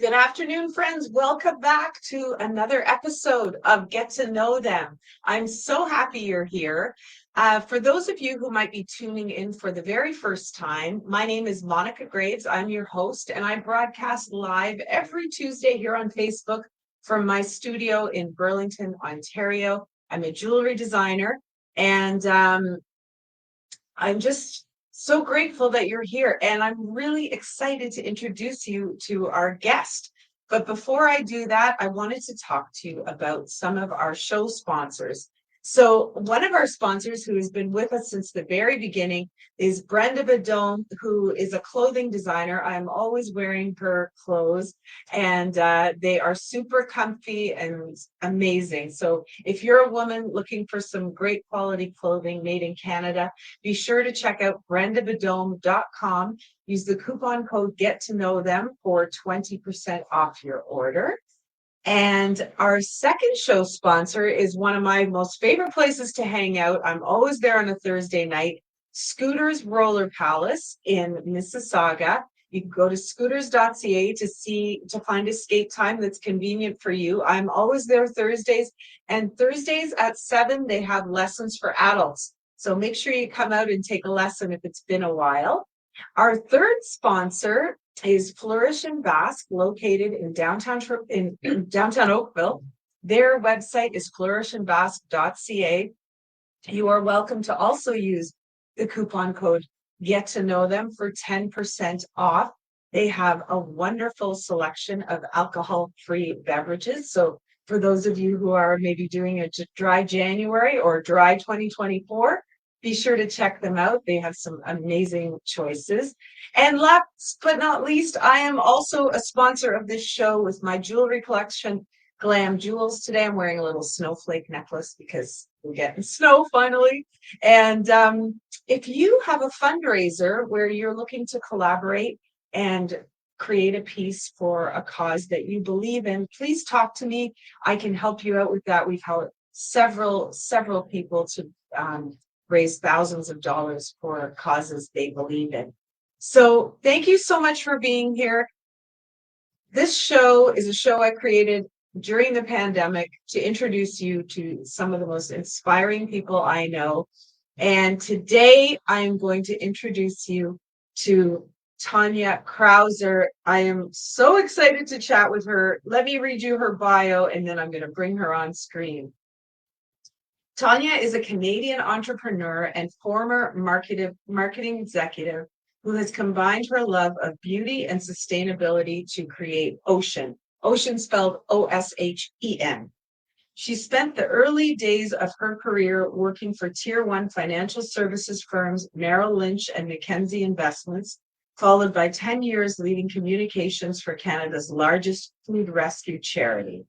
Good afternoon, friends. Welcome back to another episode of Get to Know Them. I'm so happy you're here. For those of you who might be tuning in for the very first time, my name is Monica Graves. I'm your host, and I broadcast live every Tuesday here on Facebook from my studio in Burlington, Ontario. I'm a jewelry designer, and I'm just so grateful that you're here, and I'm really excited to introduce you to our guest. But before I do that, I wanted to talk to you about some of our show sponsors. So one of our sponsors who has been with us since the very beginning is Brenda Badome, who is a clothing designer. I'm always wearing her clothes, and they are super comfy and amazing. So if you're a woman looking for some great quality clothing made in Canada, be sure to check out brendabadome.com. Use the coupon code Get to Know Them for 20% off your order. And our second show sponsor is one of my most favorite places to hang out. I'm always there on a Thursday night, Scooters Roller Palace in Mississauga. You can go to scooters.ca to find a skate time that's convenient for you. I'm always there Thursdays, and Thursdays at 7 they have lessons for adults. So make sure you come out and take a lesson if it's been a while. Our third sponsor is Flourish and Basque, located in downtown Oakville. Their website is flourishandbasque.ca. You are welcome to also use the coupon code Get to Know Them for 10% off. They have a wonderful selection of alcohol-free beverages. So for those of you who are maybe doing a dry January or dry 2024, be sure to check them out. They have some amazing choices. And last but not least, I am also a sponsor of this show with my jewelry collection, Glam Jewels. Today I'm wearing a little snowflake necklace because we're getting snow finally. And if you have a fundraiser where you're looking to collaborate and create a piece for a cause that you believe in, please talk to me. I can help you out with that. We've helped several people to raise thousands of dollars for causes they believe in. So thank you so much for being here. This show is a show I created during the pandemic to introduce you to some of the most inspiring people I know. And today I'm going to introduce you to Tonia Krauser. I am so excited to chat with her. Let me read you her bio, and then I'm going to bring her on screen. Tonia is a Canadian entrepreneur and former marketing executive who has combined her love of beauty and sustainability to create OSHEN. OSHEN spelled OSHEN. She spent the early days of her career working for Tier 1 financial services firms Merrill Lynch and Mackenzie Investments, followed by 10 years leading communications for Canada's largest food rescue charity.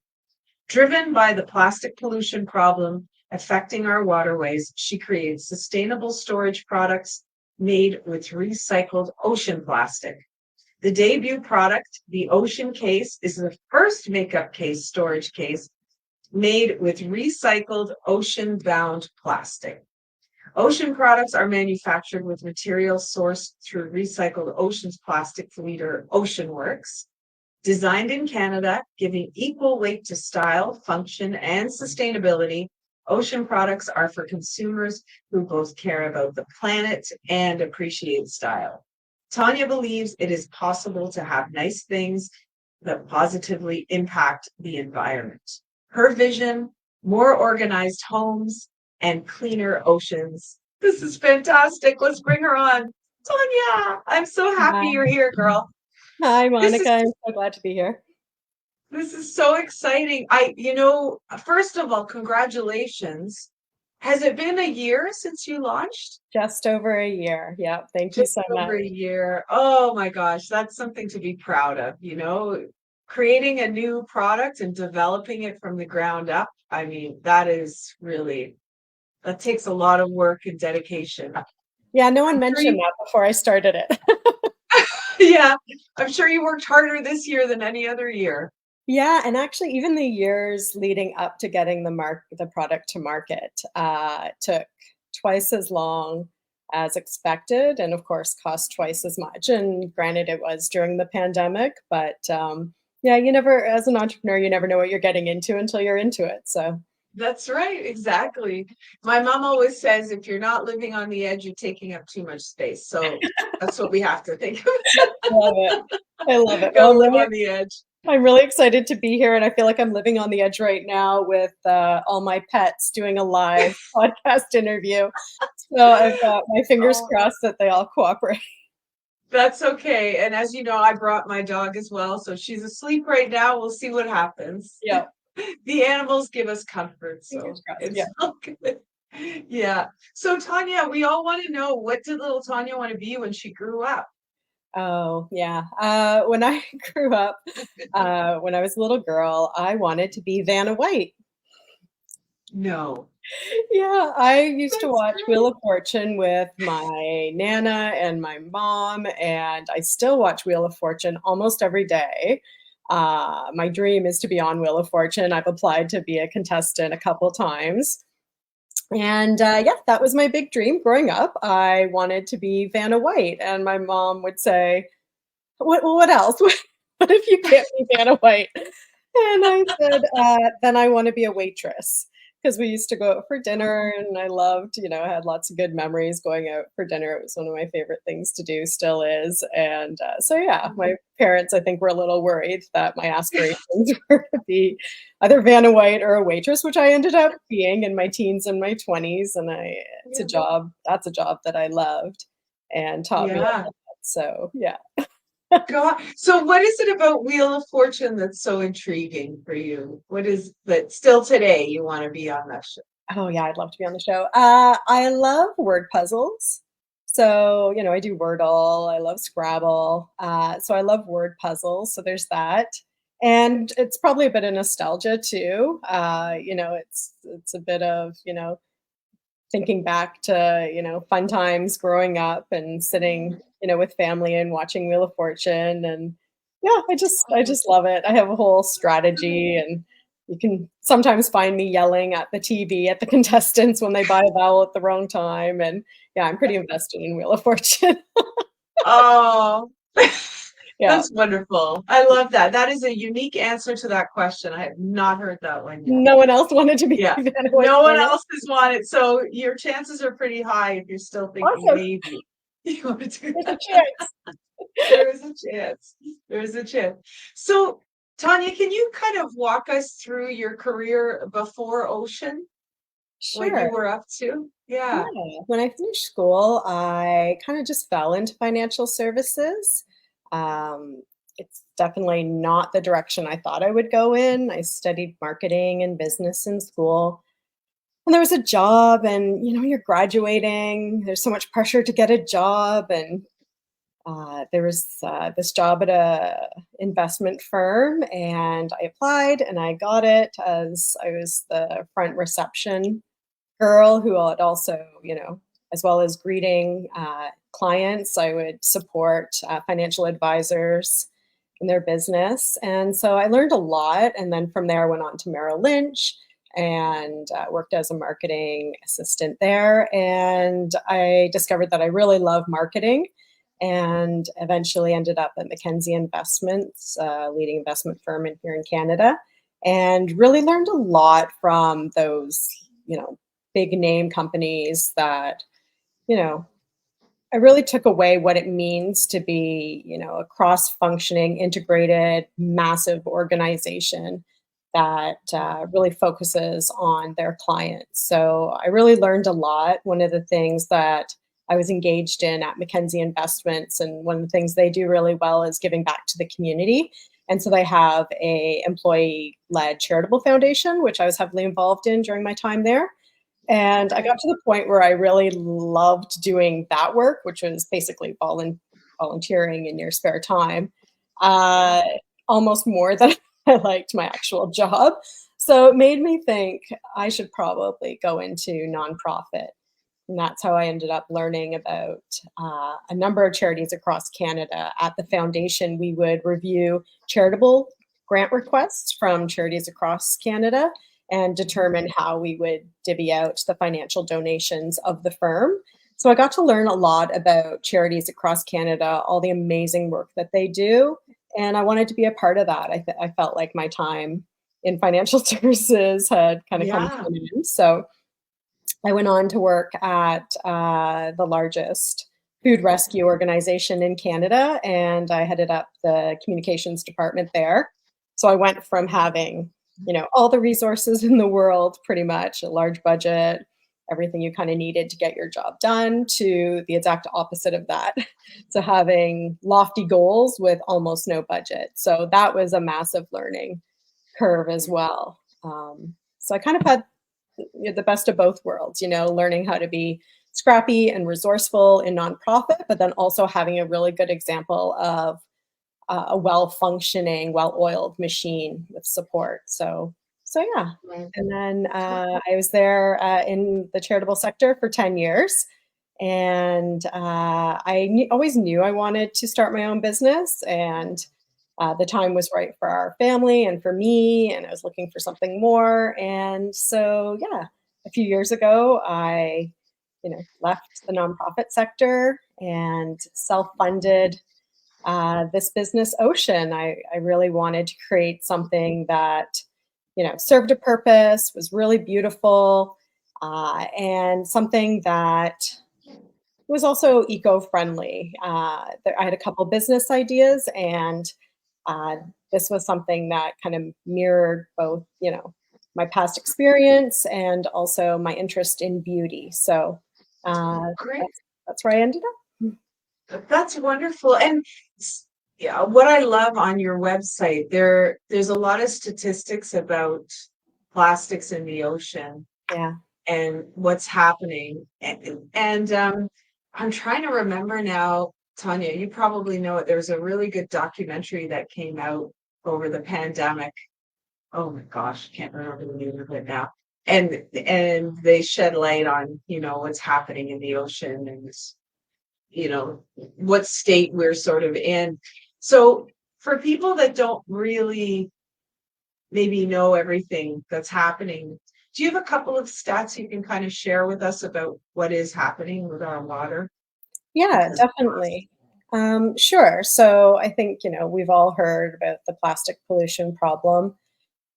Driven by the plastic pollution problem affecting our waterways, she creates sustainable storage products made with recycled ocean plastic. The debut product, the Ocean Case, is the first makeup case storage case made with recycled ocean-bound plastic. Ocean products are manufactured with materials sourced through recycled oceans plastic leader OceanWorks. Designed in Canada, giving equal weight to style, function, and sustainability, Ocean products are for consumers who both care about the planet and appreciate style. Tonia believes it is possible to have nice things that positively impact the environment. Her vision, more organized homes and cleaner oceans. This is fantastic. Let's bring her on. Tonia, I'm so happy you're here, girl. Hi, Monica. I'm so glad to be here. This is so exciting. First of all, congratulations. Has it been a year since you launched? Just over a year. Yeah, thank you so much. Just over a year. Oh my gosh, that's something to be proud of, creating a new product and developing it from the ground up. I mean, that takes a lot of work and dedication. Yeah, no one mentioned that before I started it. Yeah, I'm sure you worked harder this year than any other year. Yeah, and actually, even the years leading up to getting the product to market took twice as long as expected, and of course, cost twice as much. And granted, it was during the pandemic, but Yeah, you never, as an entrepreneur, you never know what you're getting into until you're into it. So That's right, exactly. My mom always says if you're not living on the edge, you're taking up too much space. So that's what we have to think of. I love it. I love it. Well, Go live on the edge. I'm really excited to be here, and I feel like I'm living on the edge right now with all my pets doing a live podcast interview. So I've got my fingers Oh, crossed that they all cooperate. that's okay. And as you know, I brought my dog as well. So she's asleep right now. We'll see what happens. Yeah, The animals give us comfort, so fingers crossed. it's Yeah. all good. Yeah. So Tonya, we all want to know, what did little Tonya want to be when she grew up? Oh, yeah. When I grew up, when I was a little girl, I wanted to be Vanna White. No. Yeah, I used to That's watch Wheel great. of Fortune with my nana and my mom, and I still watch Wheel of Fortune almost every day. My dream is to be on Wheel of Fortune. I've applied to be a contestant a couple times. And yeah, that was my big dream growing up. I wanted to be Vanna White, and my mom would say, what else? What if you can't be Vanna White? And I said, then I want to be a waitress because we used to go out for dinner and I loved, I had lots of good memories going out for dinner. It was one of my favorite things to do, still is. And so, yeah, my parents, I think, were a little worried that my aspirations were to be either Vanna White or a waitress, which I ended up being in my teens and my 20s. And Yeah. that's a job that I loved and taught me a Yeah. lot. So, yeah. God. So what is it about Wheel of Fortune that's so intriguing for you? What is that still today you want to be on that show? Oh, yeah, I'd love to be on the show. I love word puzzles. So, I do Wordle, I love Scrabble. So I love word puzzles. So there's that. And it's probably a bit of nostalgia too. It's a bit of, thinking back to, fun times growing up and sitting, with family and watching Wheel of Fortune. And yeah, I just love it. I have a whole strategy, and you can sometimes find me yelling at the TV at the contestants when they buy a vowel at the wrong time. And yeah, I'm pretty invested in Wheel of Fortune. Oh, Yeah. that's wonderful. I love that. That is a unique answer to that question. I have not heard that one yet. No one else wanted to be Yeah. Vanna White No one growing up. else has wanted. So your chances are pretty high if you're still thinking Awesome. maybe you want to do There's a that. chance. There is a chance. There is a chance. So, Tanya, can you kind of walk us through your career before Ocean? What Sure. you were up to? Yeah. Yeah. When I finished school, I kind of just fell into financial services. It's definitely not the direction I thought I would go in. I studied marketing and business in school. And there was a job, and you're graduating. There's so much pressure to get a job, and there was this job at a investment firm, and I applied, and I got it as I was the front reception girl who would also, as well as greeting clients, I would support financial advisors in their business. And so I learned a lot. And then from there, I went on to Merrill Lynch and worked as a marketing assistant there. And I discovered that I really love marketing, and eventually ended up at Mackenzie Investments, leading investment firm here in Canada, and really learned a lot from those, big name companies that, you know, I really took away what it means to be, a cross-functioning, integrated, massive organization that really focuses on their clients. So I really learned a lot. One of the things that I was engaged in at Mackenzie Investments, and one of the things they do really well is giving back to the community. And so they have a employee-led charitable foundation, which I was heavily involved in during my time there. And I Okay. got to the point where I really loved doing that work, which was basically volunteering in your spare time, Yeah. uh, almost more than I liked my actual job. So it made me think I should probably go into nonprofit. And that's how I ended up learning about a number of charities across Canada. At the foundation, we would review charitable grant requests from charities across Canada and determine how we would divvy out the financial donations of the firm. So I got to learn a lot about charities across Canada, all the amazing work that they do, and I wanted to be a part of that. I felt like my time in financial services had kind of come to Yeah. an end. So I went on to work at the largest food rescue organization in Canada, and I headed up the communications department there. So I went from having, all the resources in the world, pretty much, a large budget, everything you kind of needed to get your job done, to the exact opposite of that. So having lofty goals with almost no budget. So that was a massive learning curve as well. So I kind of had the best of both worlds, learning how to be scrappy and resourceful in nonprofit, but then also having a really good example of a well-functioning, well-oiled machine with support. So yeah. Right. And then I was there in the charitable sector for 10 years. And always knew I wanted to start my own business. And the time was right for our family and for me, and I was looking for something more. And so, yeah, a few years ago, I, left the nonprofit sector and self-funded this business, Ocean. I really wanted to create something that, served a purpose, was really beautiful, and something that was also eco-friendly. I had a couple business ideas, and uh, this was something that kind of mirrored both, my past experience and also my interest in beauty. So Great. that's where I ended up. That's wonderful. And yeah, what I love on your website, there's a lot of statistics about plastics in the ocean Yeah. and what's happening. And I'm trying to remember now, Tanya, you probably know it. There's a really good documentary that came out over the pandemic. Oh my gosh, can't remember the name of it now. And they shed light on, what's happening in the ocean and what state we're sort of in. So for people that don't really maybe know everything that's happening, do you have a couple of stats you can kind of share with us about what is happening with our water? Yeah, Because definitely. Sure. So I think, we've all heard about the plastic pollution problem.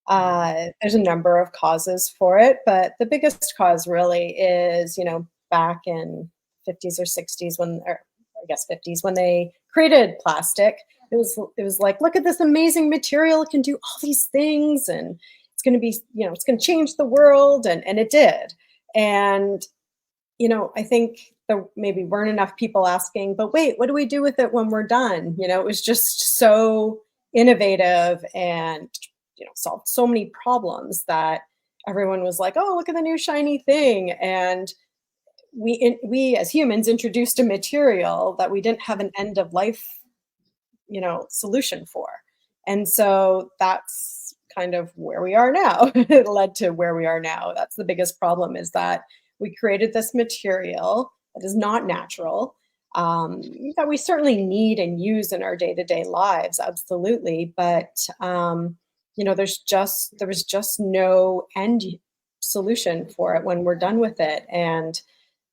There's a number of causes for it, but the biggest cause really is, back in 50s or 60s or I guess 50s when they created plastic. It was like, look at this amazing material, it can do all these things, and it's going to be, it's going to change the world, and it did. And I think there maybe weren't enough people asking, but wait, what do we do with it when we're done? It was just so innovative and, solved so many problems that everyone was like, oh, look at the new shiny thing. And we as humans introduced a material that we didn't have an end of life, solution for. And so that's kind of where we are now. It led to where we are now. That's the biggest problem, is that we created this material that is not natural, that we certainly need and use in our day-to-day lives, absolutely. But there was just no end solution for it when we're done with it. And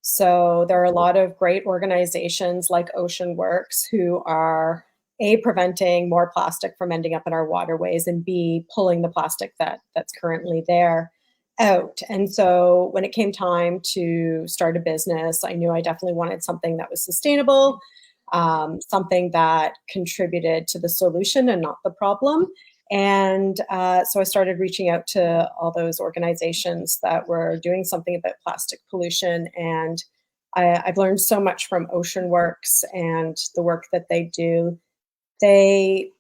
so there are a lot of great organizations like Ocean Works who are preventing more plastic from ending up in our waterways, and pulling the plastic that's currently there out. And so when it came time to start a business, I knew I definitely wanted something that was sustainable, something that contributed to the solution and not the problem. And so I started reaching out to all those organizations that were doing something about plastic pollution. And I've learned so much from Ocean Works and the work that they do. They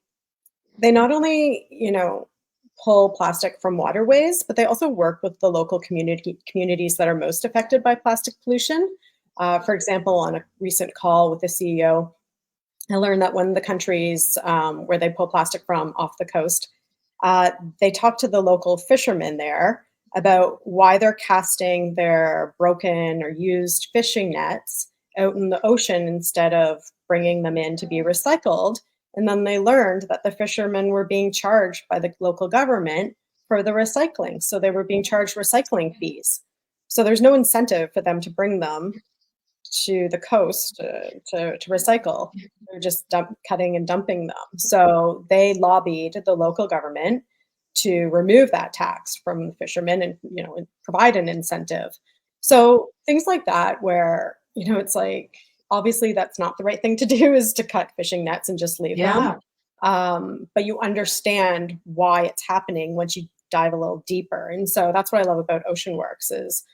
not only, pull plastic from waterways, but they also work with the local communities that are most affected by plastic pollution. For example, on a recent call with the CEO, I learned that one of the countries where they pull plastic from off the coast, they talk to the local fishermen there about why they're casting their broken or used fishing nets out in the ocean instead of bringing them in to be recycled. And then they learned that the fishermen were being charged by the local government for the recycling. So they were being charged recycling fees. So there's no incentive for them to bring them to the coast to recycle. They're just cutting and dumping them. So they lobbied the local government to remove that tax from the fishermen and, and provide an incentive. So things like that, where, it's like, obviously that's not the right thing to do, is to cut fishing nets and just leave them. Yeah. But you understand why it's happening once you dive a little deeper. And so that's what I love about Ocean Works is,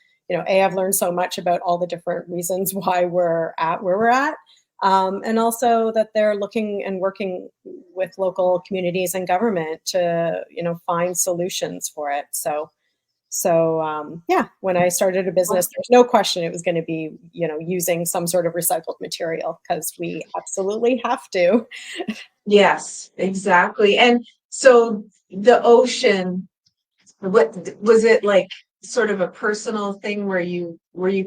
I've learned so much about all the different reasons why we're at where we're at. And also that they're looking and working with local communities and government to, find solutions for it. So yeah, when I started a business, there's no question it was going to be, using some sort of recycled material because we absolutely have to. Yes, exactly. And so the ocean, what was it like, sort of a personal thing where you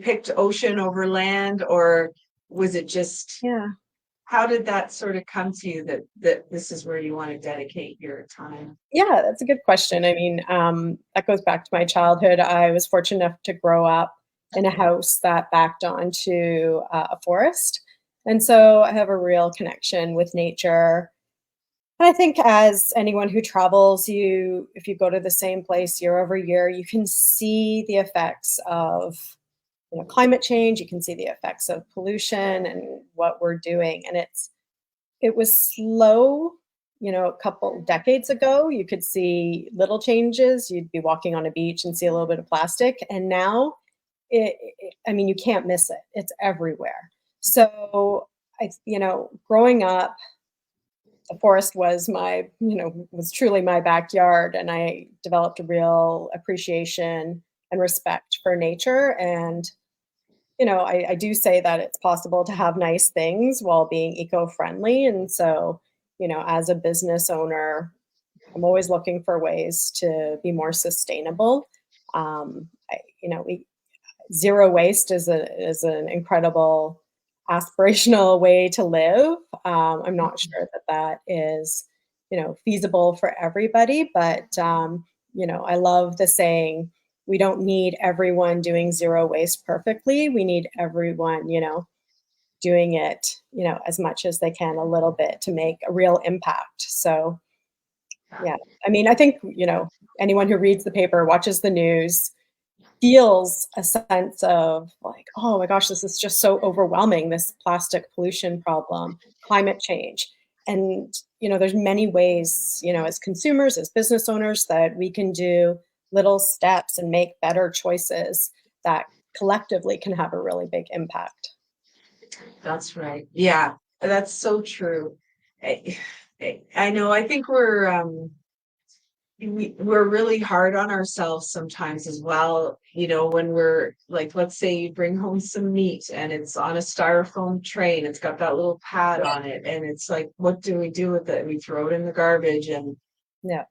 picked ocean over land, or was it just, Yeah. how did that sort of come to you that this is where you want to dedicate your time? Yeah, that's a good question. I mean, that goes back to my childhood. I was fortunate enough to grow up in a house that backed onto a forest. And so I have a real connection with nature. And I think as anyone who travels, if you go to the same place year over year, you can see the effects of climate change. You can see the effects of pollution and what we're doing. And it was slow. A couple decades ago, you could see little changes. You'd be walking on a beach and see a little bit of plastic. And now, I mean, you can't miss it. It's everywhere. So, growing up, the forest was truly my backyard. And I developed a real appreciation and respect for nature. And, I do say that it's possible to have nice things while being eco-friendly. And so, as a business owner, I'm always looking for ways to be more sustainable. We zero waste is an incredible aspirational way to live. I'm not sure that is, feasible for everybody, but I love the saying, we don't need everyone doing zero waste perfectly. We need everyone, doing it, as much as they can, a little bit to make a real impact. So, yeah, I mean, I think, anyone who reads the paper, watches the news, feels a sense of like, oh my gosh, this is just so overwhelming, this plastic pollution problem, climate change. And, there's many ways, as consumers, as business owners, that we can do little steps and make better choices that collectively can have a really big impact. That's right. Yeah, that's so true. I, I know. I think we're really hard on ourselves sometimes as well. When we're like, let's say you bring home some meat and it's on a styrofoam tray and it's got that little pad on it, and it's like, what do we do with it? We throw it in the garbage, and Yeah.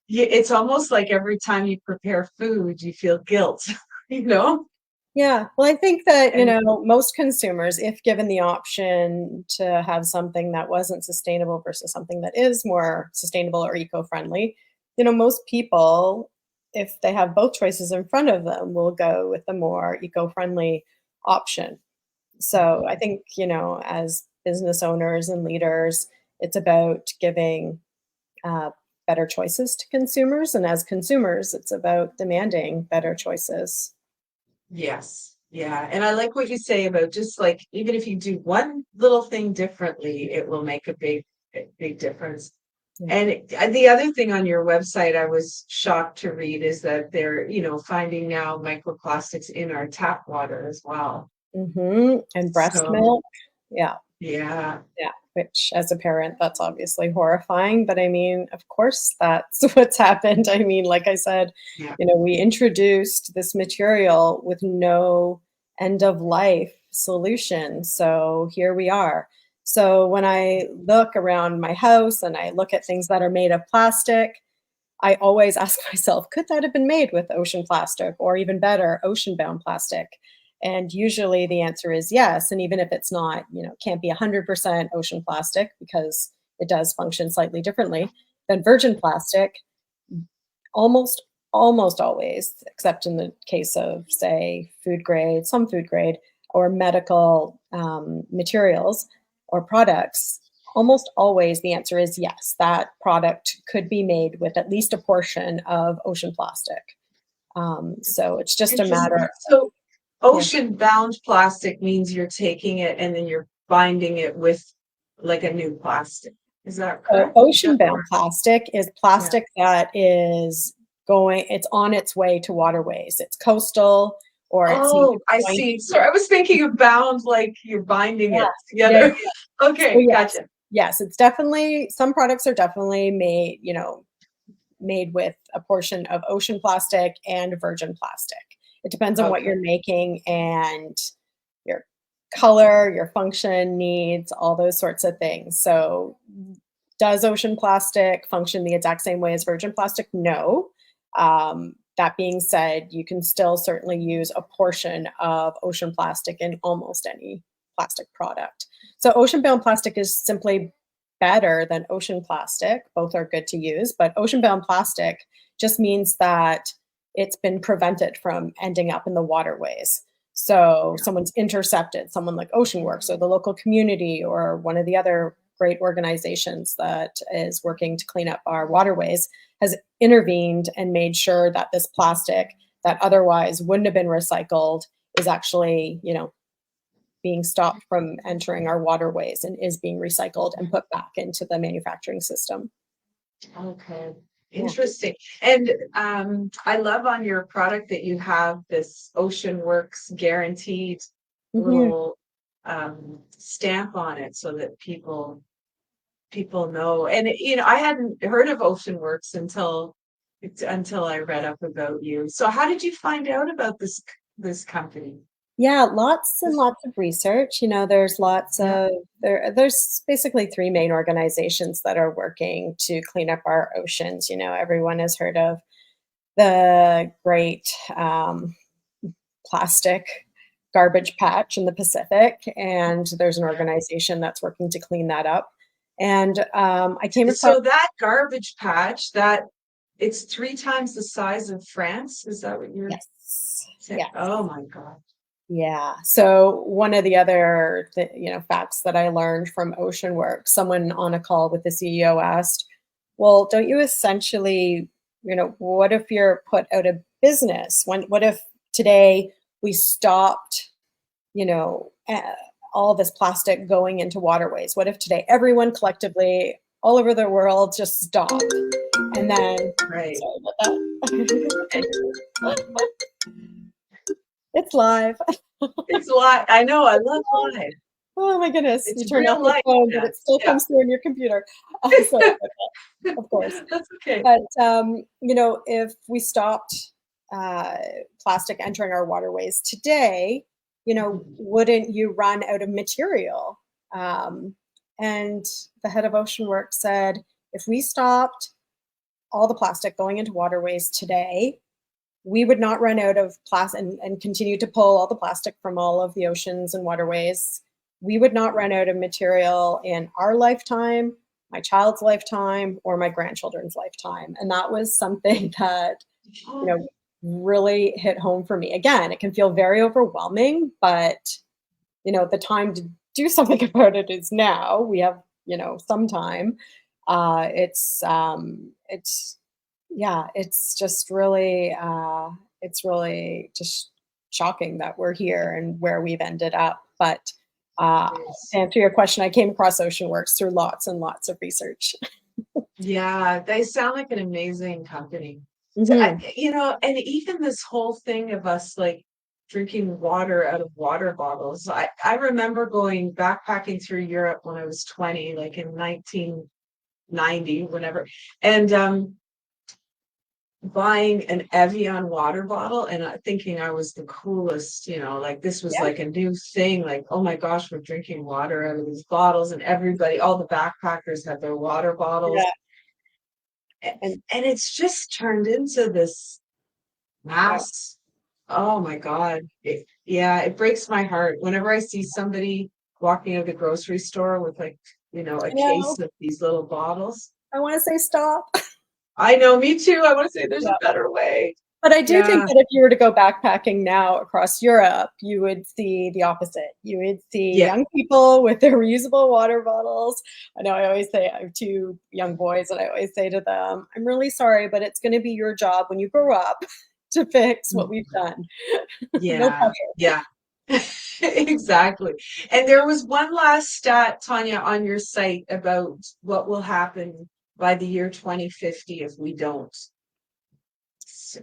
it's almost like every time you prepare food, you feel guilt, you know? Yeah. Well, I think that, And most consumers, if given the option to have something that wasn't sustainable versus something that is more sustainable or eco-friendly, most people, if they have both choices in front of them, will go with the more eco-friendly option. So I think, as business owners and leaders, it's about giving better choices to consumers. And as consumers, it's about demanding better choices. yes, yeah. And I like what you say about, just like, even if you do one little thing differently, it will make a big difference. Yeah. And the other thing on your website I was shocked to read is that they're, finding now microplastics in our tap water as well. And breast So, milk. Yeah. yeah, Yeah, which as a parent, that's obviously horrifying, but I mean, of course, that's what's happened. I mean, like I said, yeah, we introduced this material with no end of life solution. So here we are. So when I look around my house and I look at things that are made of plastic, I always ask myself, could that have been made with ocean plastic, or even better, ocean-bound plastic? And usually the answer is yes. And even if it's not, can't be 100% ocean plastic because it does function slightly differently than virgin plastic, almost almost always, except in the case of, say, food grade, some food grade, or medical materials or products, almost always the answer is yes, that product could be made with at least a portion of ocean plastic. So it's just a Interesting. matter, So yeah. ocean bound plastic means you're taking it and then you're binding it with like a new plastic. Is that So correct? ocean-bound plastic is Yeah. plastic that is it's on its way to waterways. It's coastal or it's Oh, I going, see. Sorry, I was thinking of bound like you're binding yeah, it yeah, yeah, together. yeah. So Okay, yes, gotcha. yes, it's definitely, some products are definitely made, made with a portion of ocean plastic and virgin plastic. It depends on what Okay. you're making and your color, your function needs, all those sorts of things. So, does ocean plastic function the exact same way as virgin plastic? No. That being said, you can still certainly use a portion of ocean plastic in almost any plastic product. So, ocean bound plastic is simply better than ocean plastic. Both are good to use, but ocean bound plastic just means that it's been prevented from ending up in the waterways. So someone's intercepted, someone like Ocean Works or the local community or one of the other great organizations that is working to clean up our waterways has intervened and made sure that this plastic that otherwise wouldn't have been recycled is actually, being stopped from entering our waterways and is being recycled and put back into the manufacturing system. Okay. Yeah. Interesting. And I love on your product that you have this Ocean Works guaranteed Mhm. little stamp on it so that people know. And I hadn't heard of Ocean Works until I read up about you. So how did you find out about this company? Yeah, lots and lots of research. There's lots Yeah. of there's basically three main organizations that are working to clean up our oceans. Everyone has heard of the great plastic garbage patch in the Pacific, and there's an Yeah. organization that's working to clean that up. And I came across, So that garbage patch, that it's 3 times the size of France. Is that what you're yes, saying? yes. Oh my God. Yeah. So one of the other facts that I learned from Ocean Work, someone on a call with the CEO asked, "Well, don't you essentially, what if you're put out of business? What if today we stopped, you know, uh, all this plastic going into waterways? What if today everyone collectively all over the world just stopped?" And then, Right. sorry about that. It's live. It's live. I know. I love live. Oh my goodness, It's you turn off real your life. phone, but Yeah. it still Yeah. comes through on your computer. Sorry about that, of course. That's okay. But, if we stopped uh, plastic entering our waterways today, wouldn't you run out of material? Um, and the head of Ocean Works said, if we stopped all the plastic going into waterways today, we would not run out of plastic and continue to pull all the plastic from all of the oceans and waterways. We would not run out of material in our lifetime, my child's lifetime, or my grandchildren's lifetime. And that was something that, you Oh, know, really hit home for me. Again, it can feel very overwhelming, but the time to do something about it is now. We have, some time. It's yeah, it's really just shocking that we're here and where we've ended up. But to yes. answer your question, I came across Ocean Works through lots and lots of research. Yeah, they sound like an amazing company. So, Mhm. and even this whole thing of us like drinking water out of water bottles. I remember going backpacking through Europe when I was 20, like in 1990, whenever, and buying an Evian water bottle and thinking I was the coolest, like this was Yeah, like a new thing, like, oh my gosh, we're drinking water out of these bottles, and everybody, all the backpackers had their water bottles. yeah, And and it's just turned into this yeah. mass. Oh my God. Yeah, it breaks my heart whenever I see somebody walking out of the grocery store with like, a I know. case of these little bottles. I want to say stop. I know, me too. I want to say there's a Yeah. better way. But I do think Yeah. that if you were to go backpacking now across Europe, you would see the opposite. You would see Yeah. young people with their reusable water bottles. I know I always say I have 2 young boys, and I always say to them, "I'm really sorry, but it's gonna be your job when you grow up to fix what we've done. No Yeah. pressure." Yeah. Exactly. And there was one last stat, Tanya, on your site about what will happen by the year 2050 if we don't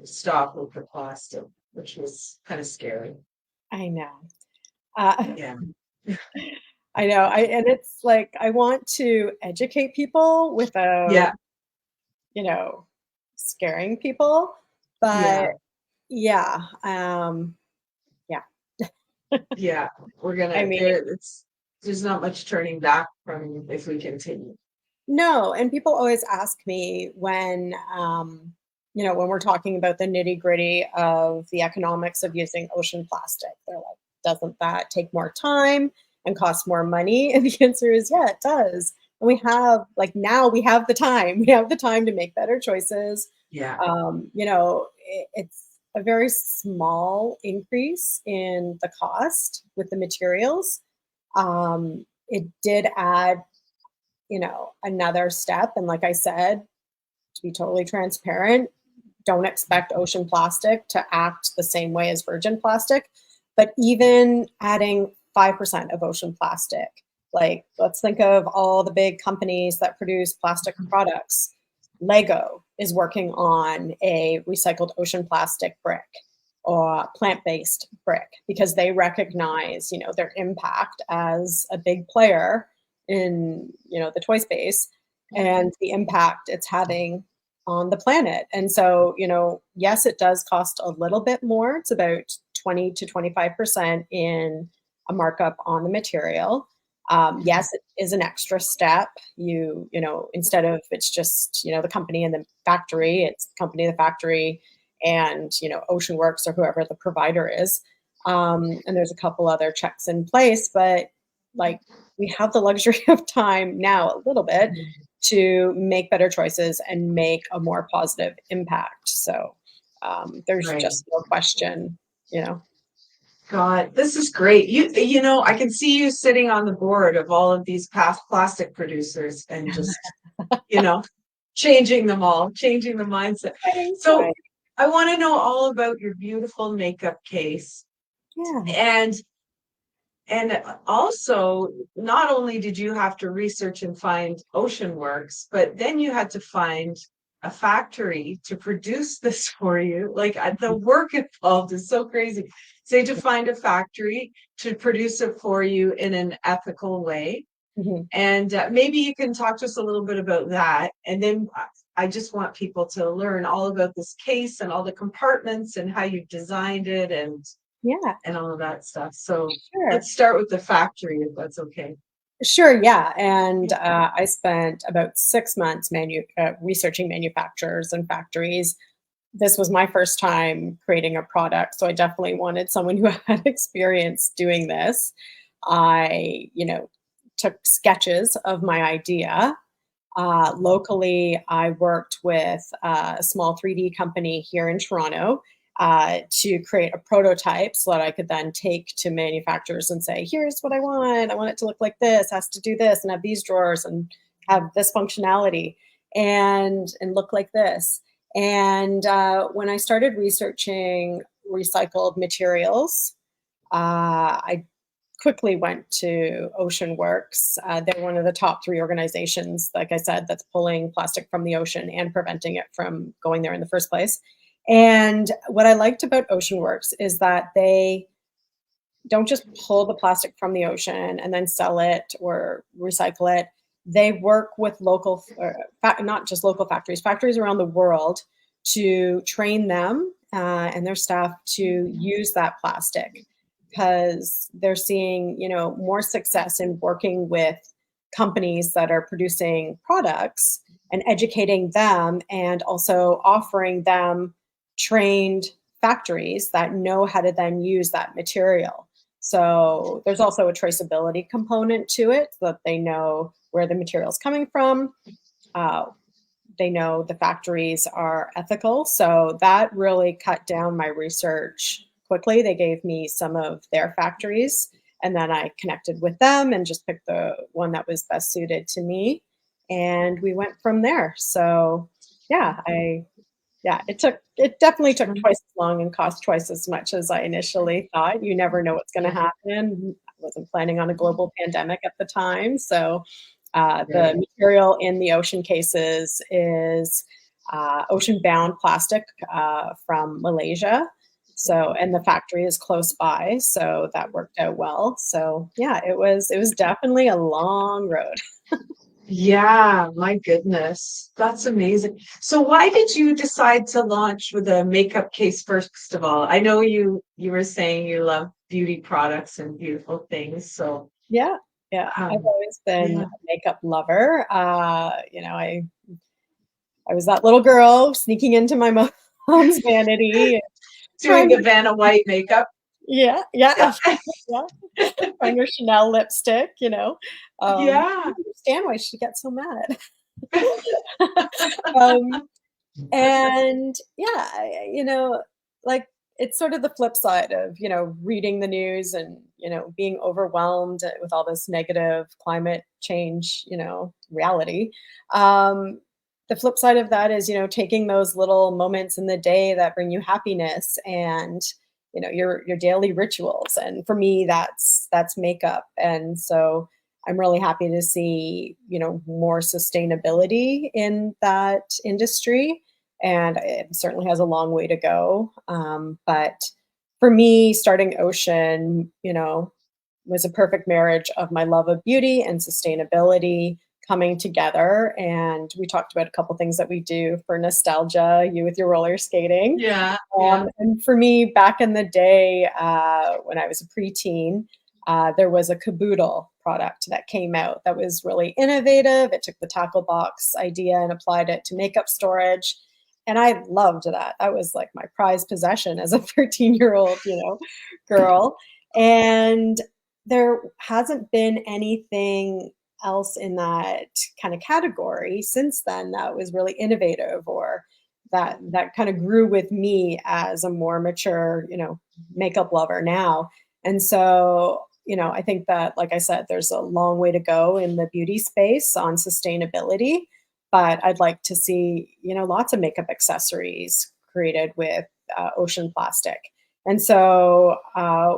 stop with the plastic, which was kind of scary. I know. Uh, Yeah. I know, and it's like, I want to educate people without, Yeah. you know, scaring people, but Yeah. yeah, yeah. Yeah. We're I gonna mean, there's not much turning back from if we continue. no, and people always ask me when, when we're talking about the nitty-gritty of the economics of using ocean plastic. They're like, "Doesn't that take more time and cost more money?" And the answer is, "Yeah, it does." And we have like, now we have the time. We have the time to make better choices. Yeah. It's a very small increase in the cost with the materials. It did add, another step. And like I said, to be totally transparent, don't expect ocean plastic to act the same way as virgin plastic. But even adding 5% of ocean plastic, like let's think of all the big companies that produce plastic products. Lego is working on a recycled ocean plastic brick or plant-based brick because they recognize, their impact as a big player in, the toy space and the impact it's having on the planet. And so, yes, it does cost a little bit more. It's about 20 to 25% in a markup on the material. Yes, it is an extra step. Instead of it's just, the company and the factory, it's the company, the factory, and, Ocean Works or whoever the provider is. And there's a couple other checks in place, but like we have the luxury of time now a little bit to make better choices and make a more positive impact. So there's Right. just no question, you know. God, this is great. I can see you sitting on the board of all of these past plastic producers and just, you know, changing them all, changing the mindset. So Right. I want to know all about your beautiful makeup case. Yeah. And and also, not only did you have to research and find Ocean Works, but then you had to find a factory to produce this for you. Like the work involved is so crazy. So you had to find a factory to produce it for you in an ethical way. Mhm. And maybe you can talk to us a little bit about that. And then I just want people to learn all about this case and all the compartments and how you designed it Yeah, and all of that stuff. So sure. let's start with the factory, if that's okay. Sure, yeah, and, I spent about 6 months researching manufacturers and factories. This was my first time creating a product, so I definitely wanted someone who had experience doing this. I, took sketches of my idea. Locally, I worked with a small 3D company here in Toronto to create a prototype so that I could then take to manufacturers and say, here's what I want. I want it to look like this, has to do this, and have these drawers and have this functionality and look like this. And when I started researching recycled materials, I quickly went to Ocean Works. They're one of the top 3 organizations, like I said, that's pulling plastic from the ocean and preventing it from going there in the first place. And what I liked about Ocean Works is that they don't just pull the plastic from the ocean and then sell it or recycle it. They work with not just local factories, factories around the world to train them and their staff to use that plastic because they're seeing, more success in working with companies that are producing products and educating them and also offering them trained factories that know how to then use that material. So there's also a traceability component to it so that they know where the material is coming from, uh, they know the factories are ethical. So that really cut down my research quickly. They gave me some of their factories, and then I connected with them and just picked the one that was best suited to me. And we went from there. So yeah, it definitely took twice as long and cost twice as much as I initially thought. You never know what's going to happen. I wasn't planning on a global pandemic at the time. So the Right. material in the ocean cases is ocean-bound plastic from Malaysia. So, and the factory is close by, so that worked out well. So, yeah, it was definitely a long road. Yeah, my goodness. That's amazing. So why did you decide to launch with a makeup case first of all? I know you were saying you love beauty products and beautiful things. So Yeah, yeah, I've um always been yeah, a makeup lover. I was that little girl sneaking into my mom's vanity, doing trying the to, Vanna White makeup. yeah, yeah, Yeah. yeah, trying her Chanel lipstick, I Yeah. don't understand why she gets so mad. Um, and yeah, like it's sort of the flip side of, reading the news and, being overwhelmed with all this negative climate change, reality. Um, the flip side of that is, taking those little moments in the day that bring you happiness and, your daily rituals. And for me, that's makeup. And so I'm really happy to see, more sustainability in that industry, and it certainly has a long way to go. But for me, starting Ocean, was a perfect marriage of my love of beauty and sustainability coming together. And we talked about a couple things that we do for nostalgia, you with your roller skating. Yeah. Yeah. And for me, back in the day, when I was a preteen, there was a caboodle product that came out that was really innovative. It took the tackle box idea and applied it to makeup storage. And I loved that. That was like my prized possession as a 13-year-old, girl. And there hasn't been anything else in that kind of category since then that was really innovative, or that kind of grew with me as a more mature, makeup lover now. And so, I think that, like I said, there's a long way to go in the beauty space on sustainability, but I'd like to see, lots of makeup accessories created with ocean plastic. And so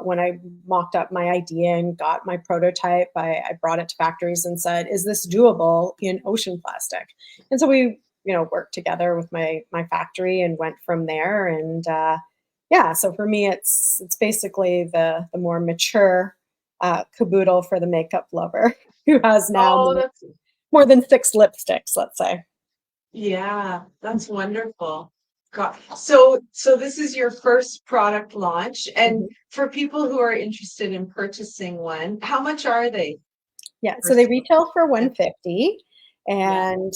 when I mocked up my idea and got my prototype, I brought it to factories and said, "Is this doable in ocean plastic?" And so we, worked together with my factory and went from there. And yeah, so for me, it's basically the more mature caboodle for the makeup lover who has now Oh, that's more than 6 lipsticks, let's say. yeah, that's wonderful. God. So this is your first product launch, and Mhm. for people who are interested in purchasing one, how much are they? Yeah, so they First of all? retail for Yeah. 150, Yeah. and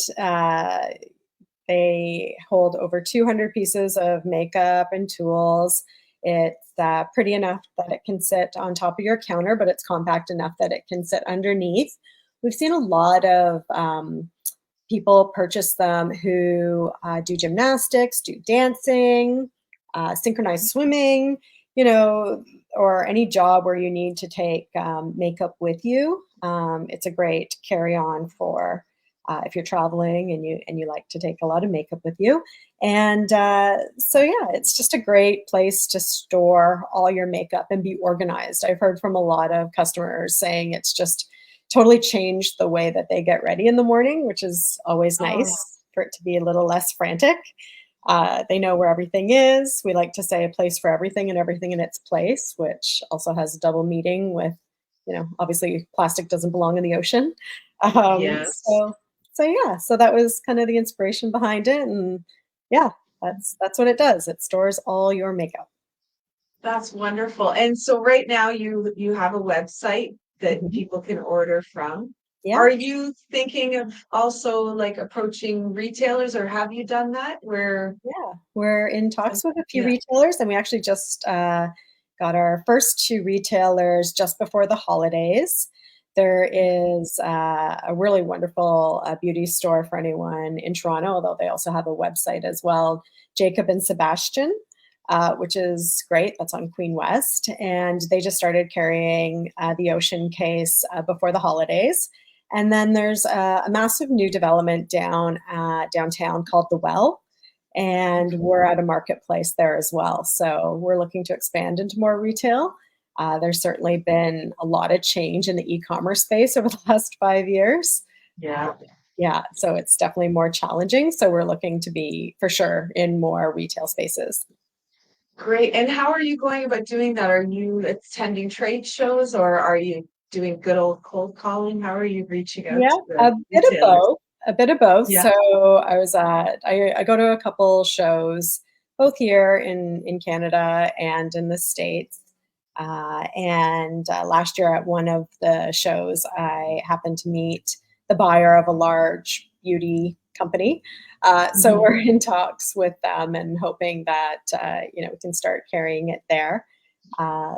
they hold over 200 pieces of makeup and tools. It's pretty enough that it can sit on top of your counter, but it's compact enough that it can sit underneath. We've seen a lot of people purchase them who do gymnastics, do dancing, synchronized swimming, you know, or any job where you need to take makeup with you. It's a great carry on for if you're traveling and you like to take a lot of makeup with you. And so yeah, it's just a great place to store all your makeup and be organized. I've heard from a lot of customers saying it's just totally changed the way that they get ready in the morning, which is always Oh, nice for it to be a little less frantic. They know where everything is. We like to say a place for everything and everything in its place, which also has a double meaning with, obviously plastic doesn't belong in the ocean. Um, yes. so, so yeah, so that was kind of the inspiration behind it, and yeah, that's what it does. It stores all your makeup. That's wonderful. And so right now you have a website that Mhm. people can order from. Yeah. Are you thinking of also like approaching retailers, or have you done that? Where Yeah, we're in talks with a few yeah. retailers, and we actually just got our first 2 retailers just before the holidays. There is a really wonderful beauty store for anyone in Toronto, although they also have a website as well, Jacob and Sebastian, which is great. That's on Queen West. And they just started carrying the Ocean case before the holidays. And then there's a massive new development downtown called The Well. And we're at a marketplace there as well. So we're looking to expand into more retail. There's certainly been a lot of change in the e-commerce space over the last 5 years. Yeah. Yeah, so it's definitely more challenging. So we're looking to be, for sure, in more retail spaces. Great. And how are you going about doing that? Are you attending trade shows or are you doing good old cold calling? How are you reaching out Yeah, to a the bit of retailers? both. A bit of both. Yeah. So I go to a couple shows, both here in Canada and in the States. And last year at one of the shows, I happened to meet the buyer of a large beauty company. So Mhm. we're in talks with them and hoping that we can start carrying it there.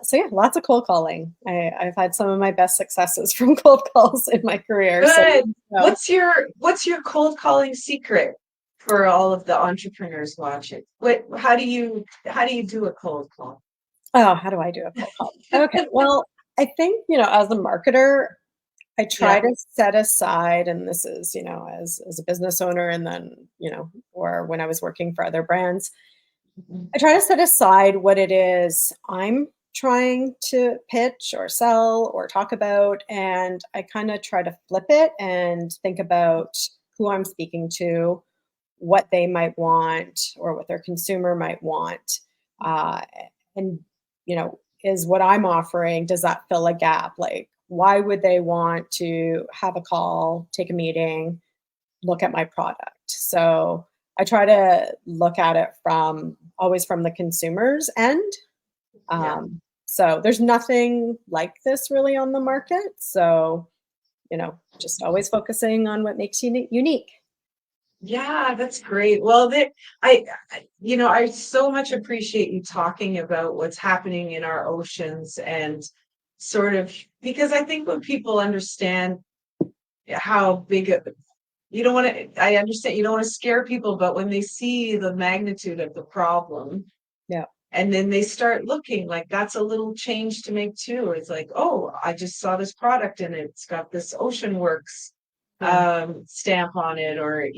So yeah, lots of cold calling. I've had some of my best successes from cold calls in my career. So Good. no. What's your cold calling secret for all of the entrepreneurs watching? How do you do a cold call? Oh, how do I do a cold call? Okay, well, I think as a marketer, I try Yeah. to set aside, and this is as a business owner, and then or when I was working for other brands, Mhm. I try to set aside what it is I'm trying to pitch or sell or talk about, and I kind of try to flip it and think about who I'm speaking to, what they might want, or what their consumer might want. Uh, and, is what I'm offering, does that fill a gap? Like, why would they want to have a call, take a meeting, look at my product? So I try to look at it always from the consumer's end. Yeah. So there's nothing like this really on the market. So, just always focusing on what makes you unique. Yeah, that's great. Well, I so much appreciate you talking about what's happening in our oceans and sort of because I think when people understand how big you don't want to, I understand you don't want to scare people, but when they see the magnitude of the problem Yeah. and then they start looking like that's a little change to make too. It's like, oh, I just saw this product and it's got this Ocean Works Yeah. stamp on it, or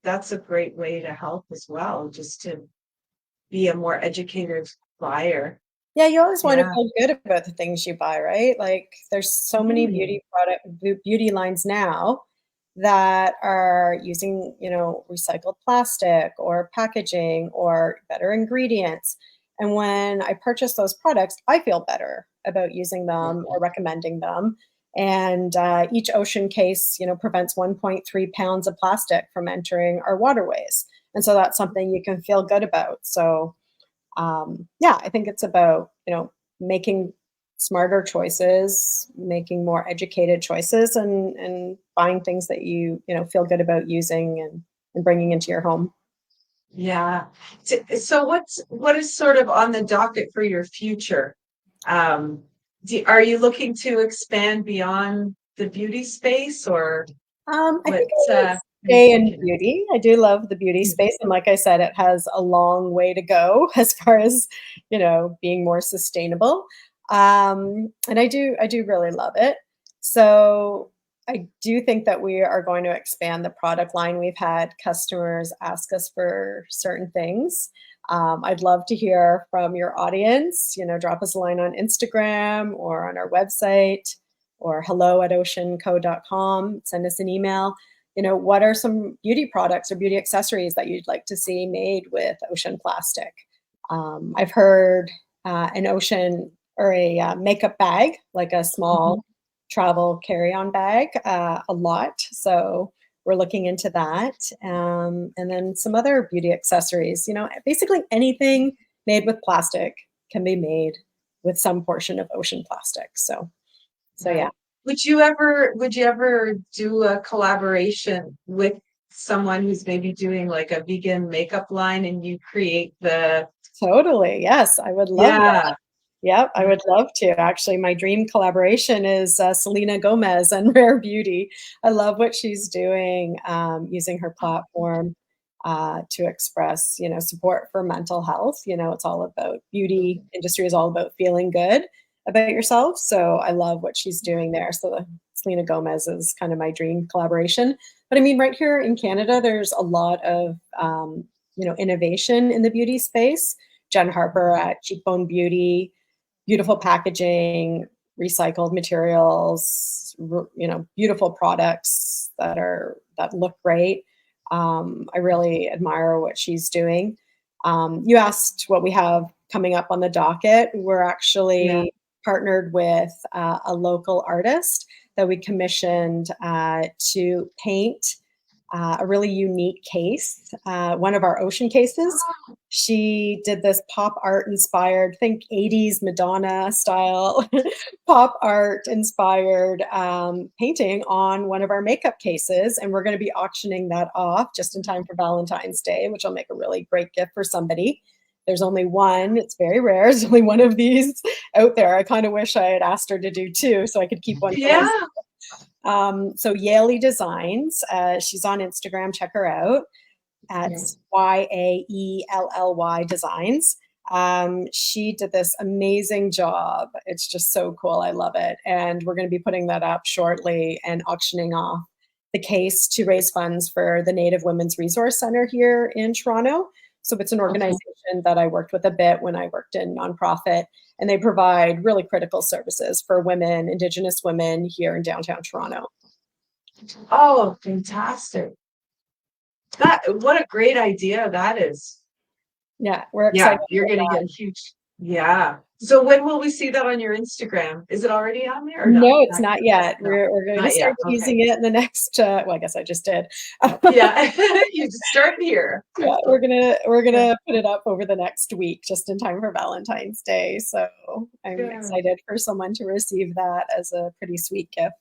that's a great way to help as well, just to be a more educated buyer. Yeah, you always wanna Yeah. feel good about the things you buy, right? Like, there's so many Mm. beauty lines now that are using, recycled plastic or packaging or better ingredients, and when I purchase those products, I feel better about using them or recommending them, and, each ocean case, prevents 1.3 pounds of plastic from entering our waterways, and so that's something you can feel good about. So yeah, I think it's about, making smarter choices, making more educated choices, and buying things that feel good about using and bringing into your home. Yeah. So what is sort of on the docket for your future? Um, are you looking to expand beyond the beauty space, or I think what I would are you stay in thinking? beauty. I do love the beauty Mm. space, and like I said, it has a long way to go as far as being more sustainable. And I do really love it. So I do think that we are going to expand the product line. We've had customers ask us for certain things. I'd love to hear from your audience. Drop us a line on Instagram or on our website or hello@oceanco.com. Send us an email. What are some beauty products or beauty accessories that you'd like to see made with ocean plastic? I've heard an ocean or a makeup bag, like a Mhm. small travel carry-on bag, a lot. So we're looking into that. And then some other beauty accessories. Basically anything made with plastic can be made with some portion of ocean plastic. So yeah. Right. Would you ever do a collaboration with someone who's maybe doing like a vegan makeup line and you create the Totally, yes, I would love yeah, that. Yep, I Yeah. would love to. Actually, my dream collaboration is Selena Gomez and Rare Beauty. I love what she's doing, using her platform to express, support for mental health. It's all about beauty industry is all about feeling good about yourself. So I love what she's doing there. So Selena Gomez is kind of my dream collaboration. But I mean, right here in Canada, there's a lot of innovation in the beauty space. Jen Harper at Cheekbone Beauty, beautiful packaging, recycled materials, beautiful products that look great. I really admire what she's doing. You asked what we have coming up on the docket. We're Yeah. actually partnered with a local artist that we commissioned to paint a really unique case, one of our ocean cases. She did this pop art inspired, think 80s Madonna style pop art inspired painting on one of our makeup cases. And we're going to be auctioning that off just in time for Valentine's Day, which will make a really great gift for somebody. There's only one. It's very rare. There's only one of these out there. I kind of wish I had asked her to do two so I could keep one for myself. Yeah. So Yaley Designs, she's on Instagram. Check her out. Yeah. That's Yaelly Designs. She did this amazing job. It's just so cool. I love it. And we're going to be putting that up shortly and auctioning off the case to raise funds for the Native Women's Resource Center here in Toronto. So it's an Okay. organization that I worked with a bit when I worked in nonprofit, and they provide really critical services for women, Indigenous women here in downtown Toronto. Oh, fantastic. What a great idea that is. Yeah, we're Yeah, excited you're about gonna that. get huge. Yeah. So when will we see that on your Instagram? Is it already on there or no? No, it's Not not yet. yet. No, We're going to not start yet. Okay. using it in the next, well, I guess I just did. Yeah. You just start here. Yeah, we're Excellent. gonna we're Yeah. gonna put it up over the next week, just in time for Valentine's Day. So I'm Good. excited for someone to receive that as a pretty sweet gift.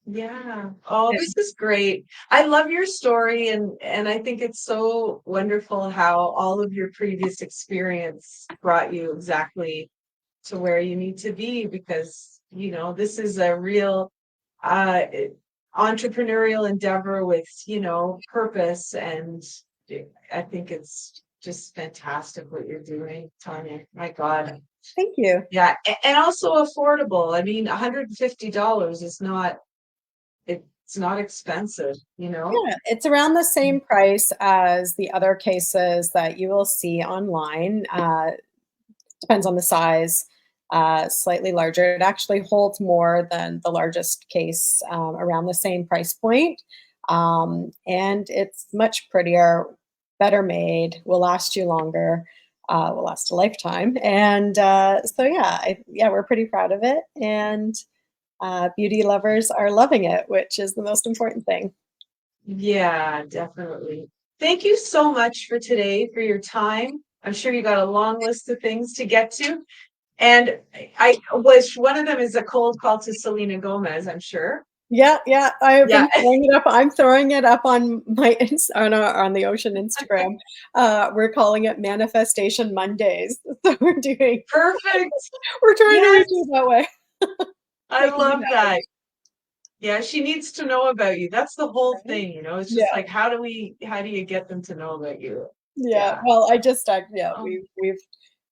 Yeah. Oh, Yeah. this is great. I love your story and I think it's so wonderful how all of your previous experience brought you exactly to where you need to be because, this is a real uh entrepreneurial endeavor with, purpose and I think it's just fantastic what you're doing, Tanya. My God. Thank you. Yeah, and also affordable. I mean, $150 is not it's not expensive, you know? Yeah, it's around the same price as the other cases that you will see online. Depends on the size, slightly larger. It actually holds more than the largest case, around the same price point. And it's much prettier, better made, will last you longer, will last a lifetime. And so, yeah, yeah, we're pretty proud of it. And beauty lovers are loving it, which is the most important thing. Yeah, definitely. Thank you so much for today, for your time. I'm sure you got a long list of things to get to. And I was one of them is a cold call to Selena Gomez, I'm sure. Yeah, yeah, I have Yeah. been throwing it up. I'm throwing it up on my on the Ocean Instagram. We're calling it Manifestation Mondays. So Perfect. we're trying to reach Yes. it that way, I making it love happen. that. Yeah, she needs to know about you. That's the whole Right? thing, It's just Yeah, like how do you get them to know about you? yeah. Yeah. Well, yeah, Um, we've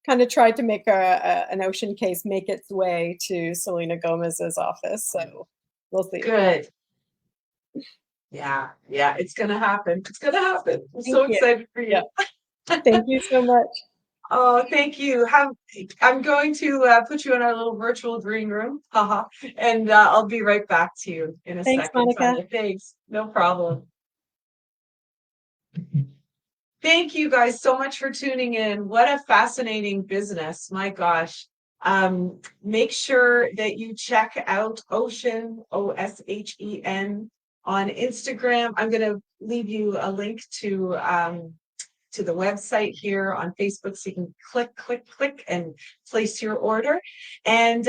kind of tried to make an Ocean case make its way to Selena Gomez's office. So we'll see. good. Yeah, yeah, it's gonna happen. It's gonna happen. I'm Thank so you. excited for Yeah, you. thank you so much. Oh, thank you. I'm going to put you in our little virtual green room. Haha. And I'll be right back to you in a Thanks, second, Monica. Tanya. Thanks. No problem. Thank you guys so much for tuning in. What a fascinating business. My gosh. Make sure that you check out Ocean, OSHEN, on Instagram. I'm going to leave you a link to the website here on Facebook so you can click, and place your order. And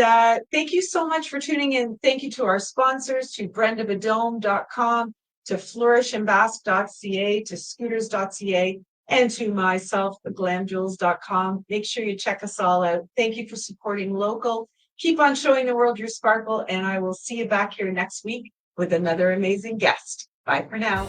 thank you so much for tuning in. Thank you to our sponsors, to brendabadome.com, to flourishandbask.ca, to scooters.ca. and to myself, glamjules.com. Make sure you check us all out. Thank you for supporting local. Keep on showing the world your sparkle, and I will see you back here next week with another amazing guest. Bye for now.